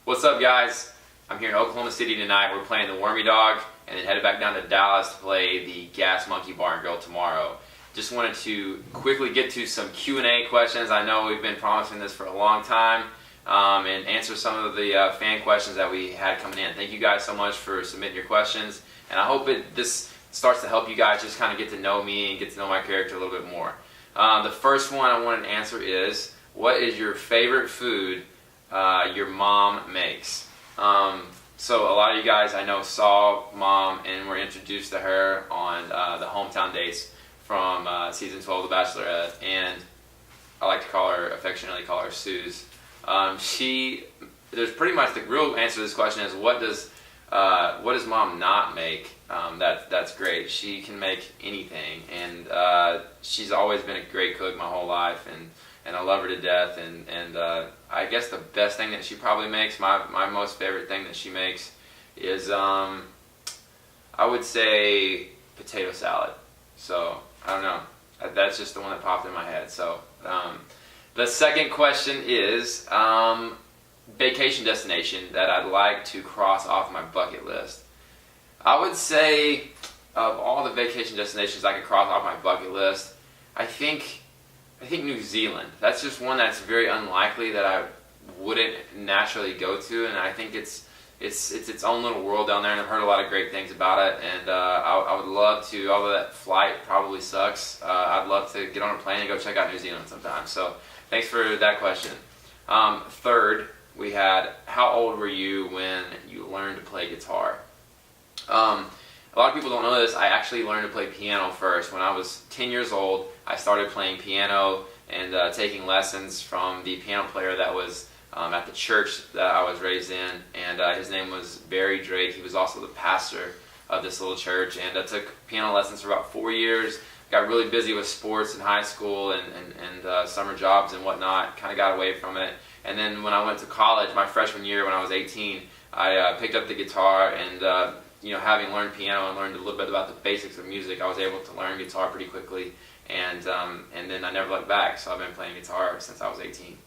What's up, guys? I'm here in Oklahoma City tonight. We're playing the Wormy Dog and then headed back down to Dallas to play the Gas Monkey Bar and Grill tomorrow. Just wanted to quickly get to some Q&A questions. I know we've been promising this for a long time, and answer some of the fan questions that we had coming in. Thank you guys so much for submitting your questions, and I hope this starts to help you guys just kind of get to know me and get to know my character a little bit more. The first one I wanted to answer is, what is your favorite food your mom makes? So a lot of you guys I know saw Mom and were introduced to her on the Hometown Dates from season 12 of The Bachelorette, and I like to affectionately call her Suze. There's pretty much the real answer to this question is, what does Mom not make? That's great. She can make anything, and she's always been a great cook my whole life, and I love her to death. And I guess the best thing that she probably makes, my most favorite thing that she makes, is I would say potato salad. So I don't know. That's just the one that popped in my head. So the second question is vacation destination that I'd like to cross off my bucket list. I would say of all the vacation destinations I could cross off my bucket list, I think New Zealand. That's just one that's very unlikely that I wouldn't naturally go to, and I think it's its own little world down there, and I've heard a lot of great things about it, and I would love to, although that flight probably sucks, I'd love to get on a plane and go check out New Zealand sometime. So thanks for that question. Third, we had, how old were you when you learned to play guitar? A lot of people don't know this. I actually learned to play piano first. When I was 10 years old, I started playing piano and taking lessons from the piano player that was at the church that I was raised in, and his name was Barry Drake. He was also the pastor of this little church, and I took piano lessons for about 4 years. Got really busy with sports in high school and summer jobs and whatnot, kind of got away from it. And then when I went to college, my freshman year when I was 18, I picked up the guitar, and having learned piano and learned a little bit about the basics of music, I was able to learn guitar pretty quickly, and then I never looked back. So I've been playing guitar since I was 18.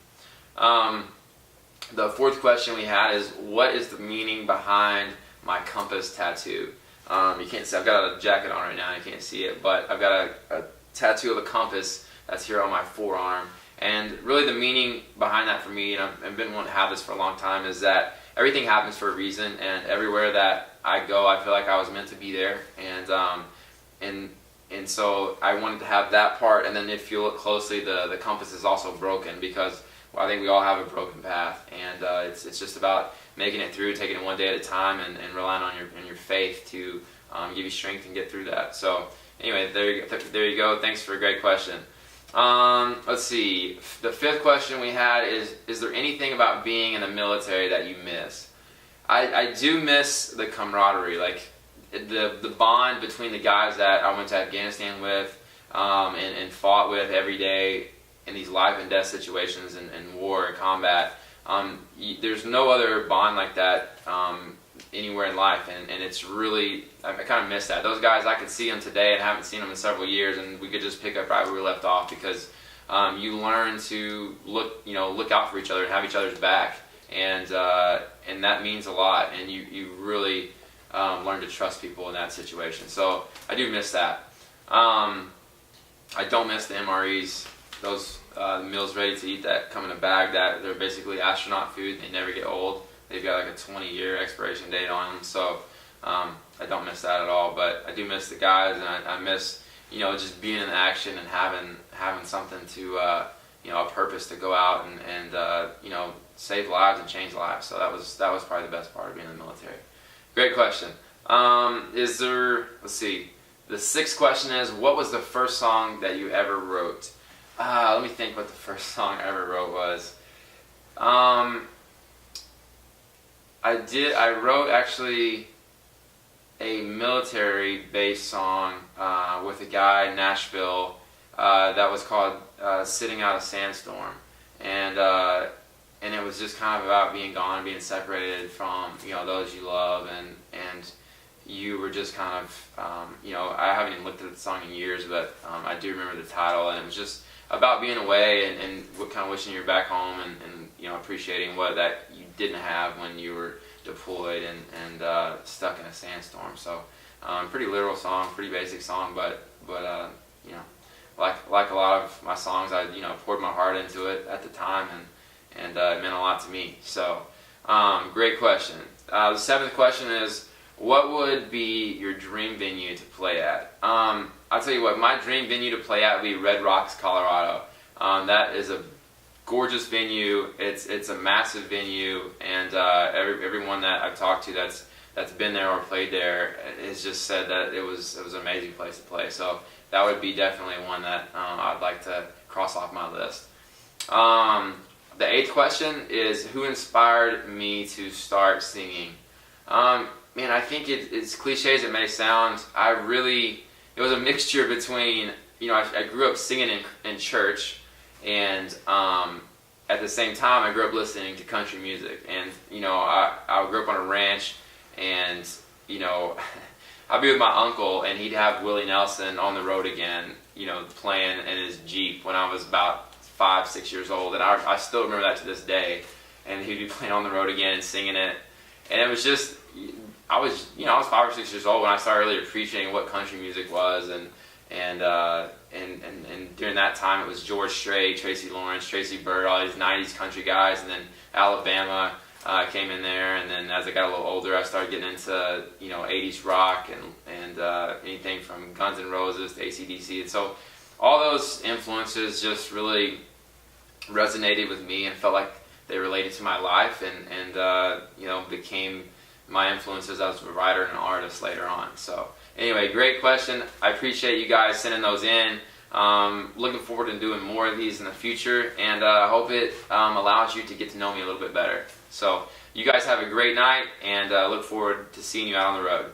The fourth question we had is, what is the meaning behind my compass tattoo? You can't see, I've got a jacket on right now and you can't see it, but I've got a tattoo of a compass that's here on my forearm. And really the meaning behind that for me, and I've been wanting to have this for a long time, is that everything happens for a reason, and everywhere that I go, I feel like I was meant to be there. And so I wanted to have that part, and then if you look closely, the compass is also broken, because I think we all have a broken path, and it's just about making it through, taking it one day at a time, and relying on your faith to give you strength and get through that. So anyway, there you go. Thanks for a great question. Let's see. The fifth question we had is there anything about being in the military that you miss? I do miss the camaraderie, like the bond between the guys that I went to Afghanistan with and fought with every day in these life and death situations and war and combat. There's no other bond like that anywhere in life, and it's really, I kind of miss that. Those guys, I could see them today and haven't seen them in several years, and we could just pick up right where we left off, because you learn to look out for each other and have each other's back, and that means a lot, and you really learn to trust people in that situation. So I do miss that. I don't miss the MREs. Those meals ready to eat that come in a bag, that they're basically astronaut food. They never get old. They've got like a 20-year expiration date on them, so I don't miss that at all. But I do miss the guys, and I miss just being in action and having something to a purpose to go out and save lives and change lives. So that was probably the best part of being in the military. Great question. Let's see. The sixth question is, what was the first song that you ever wrote? Let me think what the first song I ever wrote was. I wrote actually a military-based song with a guy in Nashville that was called "Sitting Out a Sandstorm," and it was just kind of about being gone, being separated from those you love, and you were just kind of I haven't even looked at the song in years, but I do remember the title, and it was just about being away and what kind of wishing you were back home and appreciating what that you didn't have when you were deployed and stuck in a sandstorm. So pretty literal song, pretty basic song, but like a lot of my songs, I poured my heart into it at the time, and it meant a lot to me. So great question. The seventh question is, what would be your dream venue to play at? I'll tell you what, my dream venue to play at would be Red Rocks, Colorado. That is a gorgeous venue. It's a massive venue, and everyone that I've talked to that's been there or played there has just said that it was an amazing place to play. So that would be definitely one that I'd like to cross off my list. The eighth question is, who inspired me to start singing? Man, I think it's cliche as it may sound. It was a mixture between, I grew up singing in church, and at the same time I grew up listening to country music. And I grew up on a ranch, and I'd be with my uncle, and he'd have Willie Nelson on the road again, playing in his Jeep when I was about 5-6 years old, and I still remember that to this day. And he'd be playing On the Road Again and singing it, and it was just, I was 5 or 6 years old when I started really appreciating what country music was, and during that time it was George Strait, Tracy Lawrence, Tracy Byrd, all these 90s country guys, and then Alabama came in there, and then as I got a little older I started getting into 80s rock and anything from Guns N' Roses to AC/DC, and so all those influences just really resonated with me and felt like they related to my life, and became my influences as a writer and an artist later on. So anyway, great question. I appreciate you guys sending those in. Looking forward to doing more of these in the future, and I hope it allows you to get to know me a little bit better. So you guys have a great night, and look forward to seeing you out on the road.